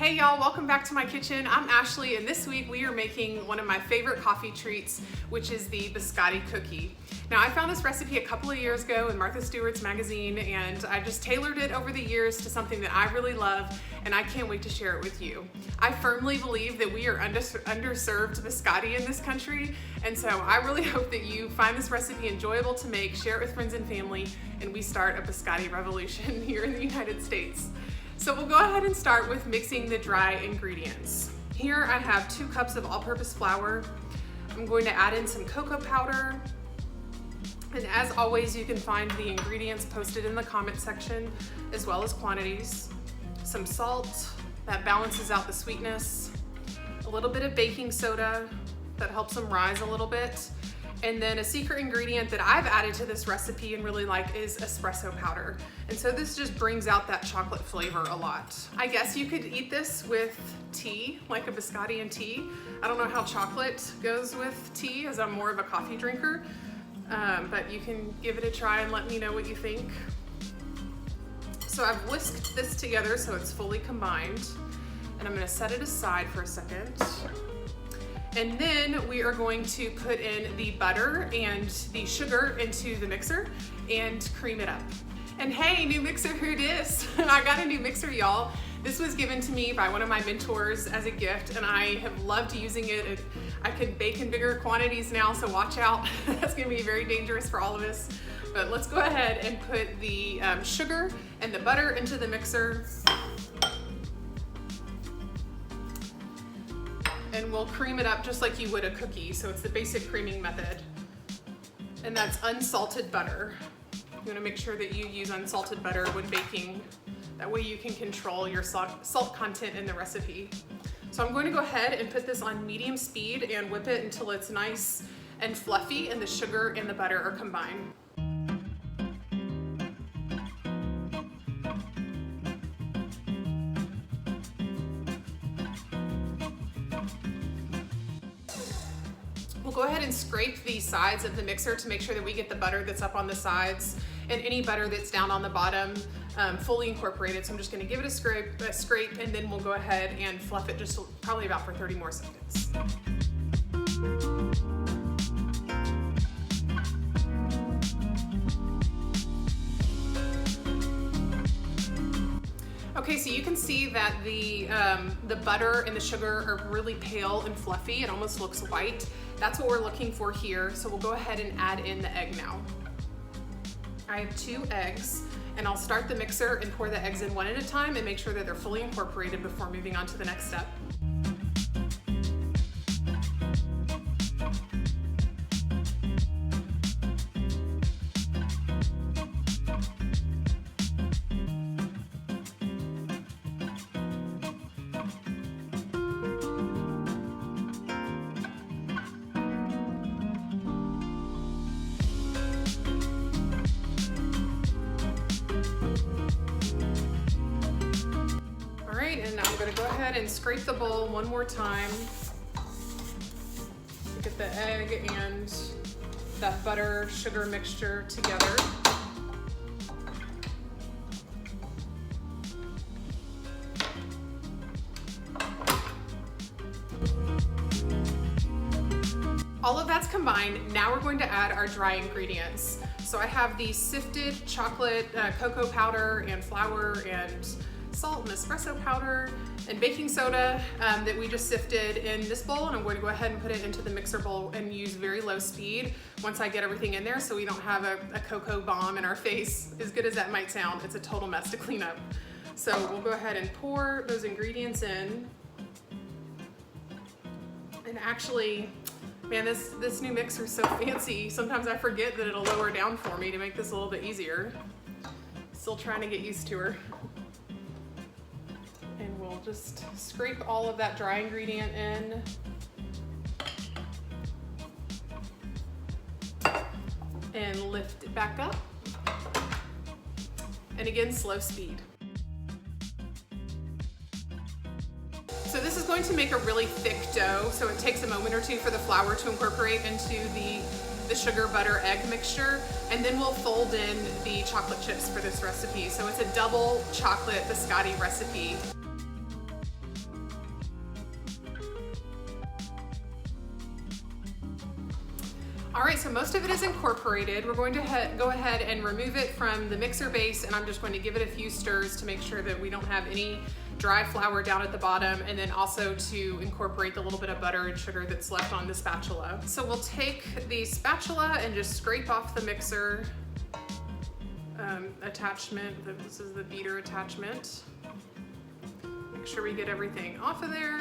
Hey y'all, welcome back to my kitchen. I'm Ashley, and this week we are making one of my favorite coffee treats, which is the Biscotti cookie. Now, I found this recipe a couple of years ago in Martha Stewart's magazine, and I just tailored it over the years to something that I really love, and I can't wait to share it with you. I firmly believe that we are underserved biscotti in this country, and so I really hope that you find this recipe enjoyable to make, share it with friends and family, and we start a biscotti revolution here in the United States. So we'll go ahead and start with mixing the dry ingredients. Here I have 2 cups of all-purpose flour. I'm going to add in some cocoa powder. And as always, you can find the ingredients posted in the comment section, as well as quantities. Some salt, that balances out the sweetness. A little bit of baking soda, that helps them rise a little bit. And then a secret ingredient that I've added to this recipe and really like is espresso powder. And so this just brings out that chocolate flavor a lot. I guess you could eat this with tea, like a biscotti and tea. I don't know how chocolate goes with tea, as I'm more of a coffee drinker, but you can give it a try and let me know what you think. So I've whisked this together so it's fully combined, and I'm gonna set it aside for a second. And then we are going to put in the butter and the sugar into the mixer and cream it up. And hey, new mixer, here it is. I got a new mixer, y'all. This was given to me by one of my mentors as a gift, and I have loved using it. I can bake in bigger quantities now, so watch out. That's gonna be very dangerous for all of us. But let's go ahead and put the sugar and the butter into the mixer. And we'll cream it up just like you would a cookie. So it's the basic creaming method. And that's unsalted butter. You wanna make sure that you use unsalted butter when baking. That way you can control your salt content in the recipe. So I'm going to go ahead and put this on medium speed and whip it until it's nice and fluffy and the sugar and the butter are combined. We'll go ahead and scrape the sides of the mixer to make sure that we get the butter that's up on the sides and any butter that's down on the bottom fully incorporated. So I'm just gonna give it a scrape, and then we'll go ahead and fluff it just probably about for 30 more seconds. Okay, so you can see that the butter and the sugar are really pale and fluffy. It almost looks white. That's what we're looking for here. So we'll go ahead and add in the egg now. I have 2 eggs, and I'll start the mixer and pour the eggs in one at a time and make sure that they're fully incorporated before moving on to the next step. And I'm going to go ahead and scrape the bowl one more time to get the egg and that butter sugar mixture together. All of that's combined. Now we're going to add our dry ingredients. So I have the sifted chocolate, cocoa powder and flour and salt and espresso powder and baking soda that we just sifted in this bowl, and I'm going to go ahead and put it into the mixer bowl and use very low speed once I get everything in there so we don't have a cocoa bomb in our face. As good as that might sound, it's a total mess to clean up. So we'll go ahead and pour those ingredients in. And actually, man, this new mixer is so fancy. Sometimes I forget that it'll lower down for me to make this a little bit easier. Still trying to get used to her. And we'll just scrape all of that dry ingredient in. And lift it back up. And again, slow speed. So this is going to make a really thick dough, so it takes a moment or two for the flour to incorporate into the sugar, butter, egg mixture, and then we'll fold in the chocolate chips for this recipe. So it's a double chocolate biscotti recipe. All right, so most of it is incorporated. We're going to go ahead and remove it from the mixer base, and I'm just going to give it a few stirs to make sure that we don't have any dry flour down at the bottom, and then also to incorporate the little bit of butter and sugar that's left on the spatula. So we'll take the spatula and just scrape off the mixer attachment. This is the beater attachment. Make sure we get everything off of there.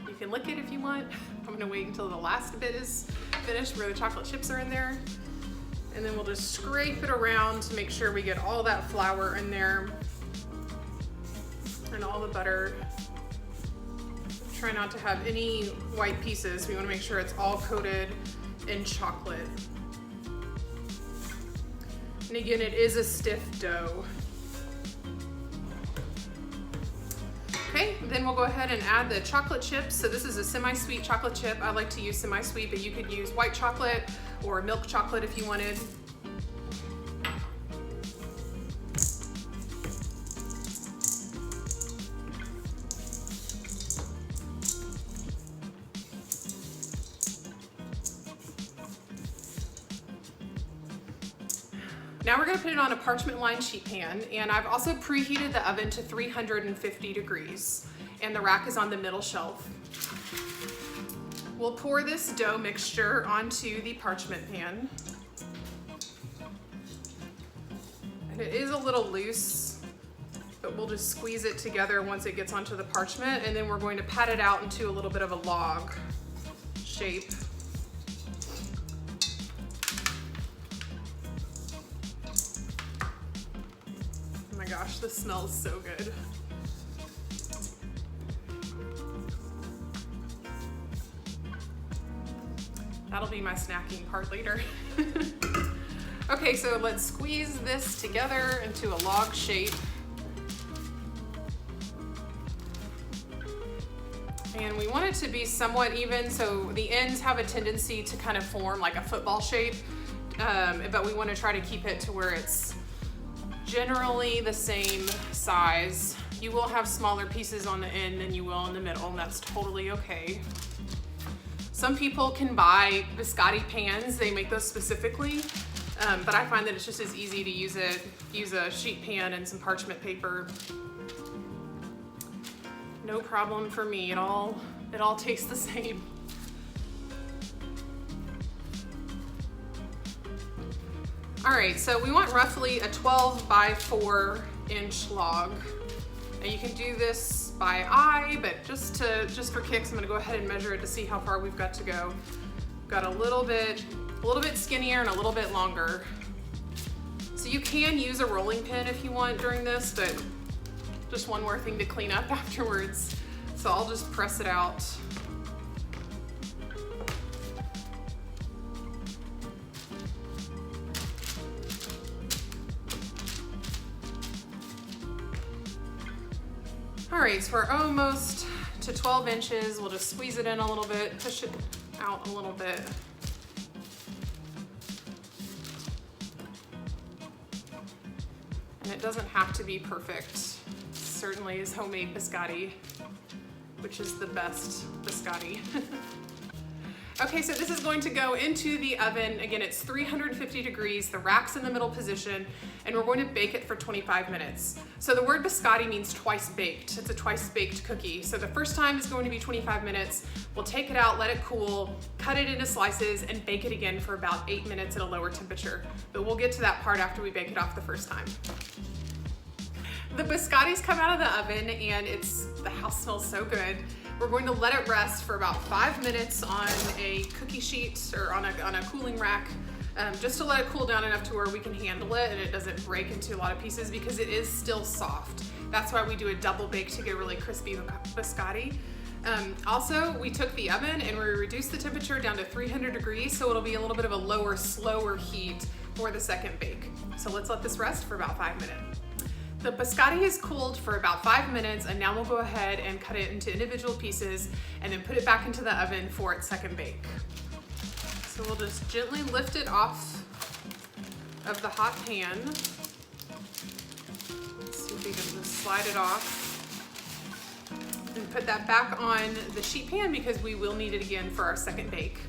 You can lick it if you want. I'm gonna wait until the last bit is finished where the chocolate chips are in there. And then we'll just scrape it around to make sure we get all that flour in there and all the butter. Try not to have any white pieces. We wanna make sure it's all coated in chocolate. And again, it is a stiff dough. Okay, then we'll go ahead and add the chocolate chips. So this is a semi-sweet chocolate chip. I like to use semi-sweet, but you could use white chocolate or milk chocolate if you wanted. Now we're gonna put it on a parchment lined sheet pan, and I've also preheated the oven to 350 degrees, and the rack is on the middle shelf. We'll pour this dough mixture onto the parchment pan. And it is a little loose, but we'll just squeeze it together once it gets onto the parchment, and then we're going to pat it out into a little bit of a log shape. Oh my gosh, this smells so good. That'll be my snacking part later. Okay, so let's squeeze this together into a log shape. And we want it to be somewhat even, so the ends have a tendency to kind of form like a football shape, but we want to try to keep it to where it's generally the same size. You will have smaller pieces on the end than you will in the middle, and that's totally okay. Some people can buy Biscotti pans, they make those specifically, but I find that it's just as easy to use a sheet pan and some parchment paper. No problem for me, it all tastes the same. All right, so we want roughly a 12 by 4 inch log. And you can do this by eye, but just for kicks, I'm gonna go ahead and measure it to see how far we've got to go. Got a little bit skinnier and a little bit longer. So you can use a rolling pin if you want during this, but just one more thing to clean up afterwards. So I'll just press it out. All right, so we're almost to 12 inches. We'll just squeeze it in a little bit, push it out a little bit. And it doesn't have to be perfect. It certainly is homemade biscotti, which is the best biscotti. Okay, so this is going to go into the oven. Again, it's 350 degrees, the rack's in the middle position, and we're going to bake it for 25 minutes. So the word biscotti means twice baked. It's a twice baked cookie. So the first time is going to be 25 minutes. We'll take it out, let it cool, cut it into slices, and bake it again for about 8 minutes at a lower temperature. But we'll get to that part after we bake it off the first time. The biscottis come out of the oven, and the house smells so good. We're going to let it rest for about 5 minutes on a cookie sheet or on a cooling rack, just to let it cool down enough to where we can handle it and it doesn't break into a lot of pieces because it is still soft. That's why we do a double bake to get really crispy biscotti. Also, we took the oven and we reduced the temperature down to 300 degrees, so it'll be a little bit of a lower, slower heat for the second bake. So let's let this rest for about 5 minutes. The biscotti is cooled for about 5 minutes, and now we'll go ahead and cut it into individual pieces and then put it back into the oven for its second bake. So we'll just gently lift it off of the hot pan. Let's see if we can just slide it off and put that back on the sheet pan because we will need it again for our second bake.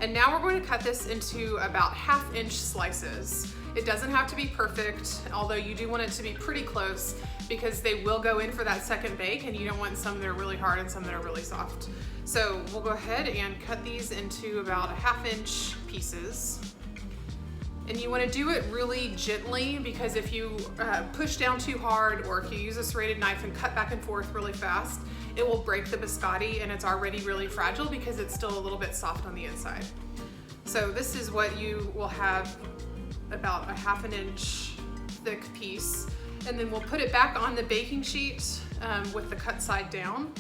And now we're going to cut this into about 1/2 inch slices. It doesn't have to be perfect, although you do want it to be pretty close because they will go in for that second bake and you don't want some that are really hard and some that are really soft. So we'll go ahead and cut these into about 1/2 inch pieces. And you want to do it really gently because if you push down too hard or if you use a serrated knife and cut back and forth really fast, it will break the biscotti and it's already really fragile because it's still a little bit soft on the inside. So this is what you will have, about a 1/2 inch thick piece. And then we'll put it back on the baking sheet with the cut side down.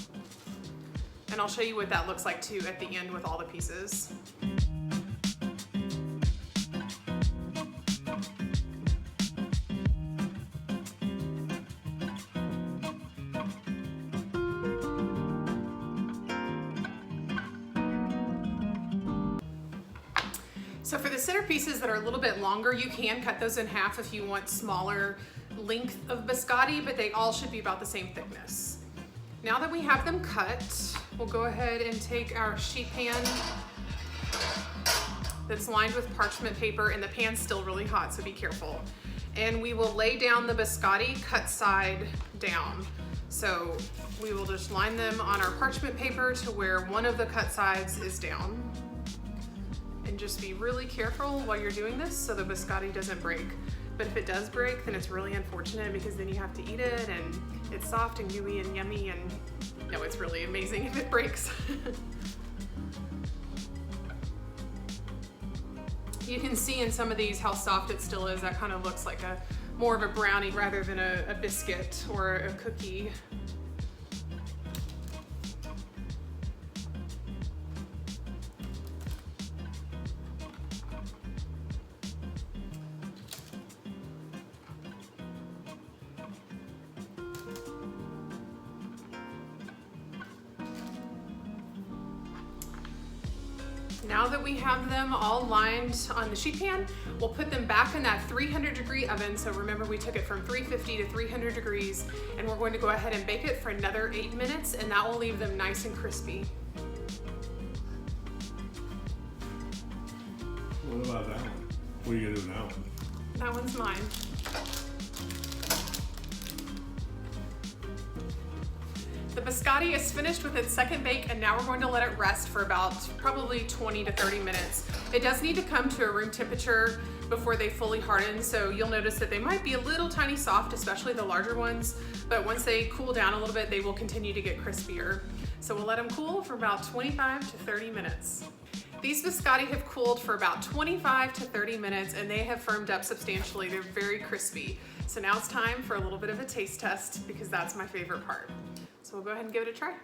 And I'll show you what that looks like too at the end with all the pieces. So for the center pieces that are a little bit longer, you can cut those in half if you want smaller length of biscotti, but they all should be about the same thickness. Now that we have them cut, we'll go ahead and take our sheet pan that's lined with parchment paper, and the pan's still really hot, so be careful. And we will lay down the biscotti cut side down. So we will just line them on our parchment paper to where one of the cut sides is down. And just be really careful while you're doing this so the biscotti doesn't break. But if it does break, then it's really unfortunate because then you have to eat it and it's soft and gooey and yummy, and no, it's really amazing if it breaks. You can see in some of these how soft it still is. That kind of looks like more of a brownie rather than a biscuit or a cookie. Now that we have them all lined on the sheet pan, we'll put them back in that 300-degree oven. So remember, we took it from 350 to 300 degrees, and we're going to go ahead and bake it for another 8 minutes, and that will leave them nice and crispy. What about that one? What are you gonna do with that one? That one's mine. The biscotti is finished with its second bake, and now we're going to let it rest for about probably 20 to 30 minutes. It does need to come to a room temperature before they fully harden, so you'll notice that they might be a little tiny soft, especially the larger ones, but once they cool down a little bit, they will continue to get crispier. So we'll let them cool for about 25 to 30 minutes. These biscotti have cooled for about 25 to 30 minutes, and they have firmed up substantially. They're very crispy. So now it's time for a little bit of a taste test because that's my favorite part. So we'll go ahead and give it a try.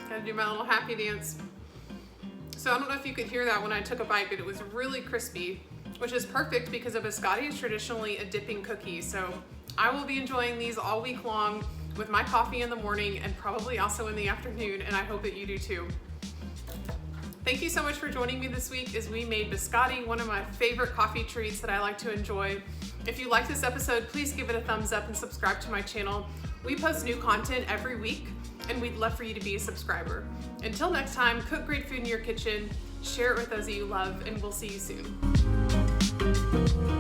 Gotta do my little happy dance. So I don't know if you could hear that when I took a bite, but it was really crispy, which is perfect because a biscotti is traditionally a dipping cookie. So I will be enjoying these all week long with my coffee in the morning and probably also in the afternoon, and I hope that you do too. Thank you so much for joining me this week as we made biscotti, one of my favorite coffee treats that I like to enjoy. If you like this episode, please give it a thumbs up and subscribe to my channel. We post new content every week, and we'd love for you to be a subscriber. Until next time, cook great food in your kitchen, share it with those that you love, and we'll see you soon.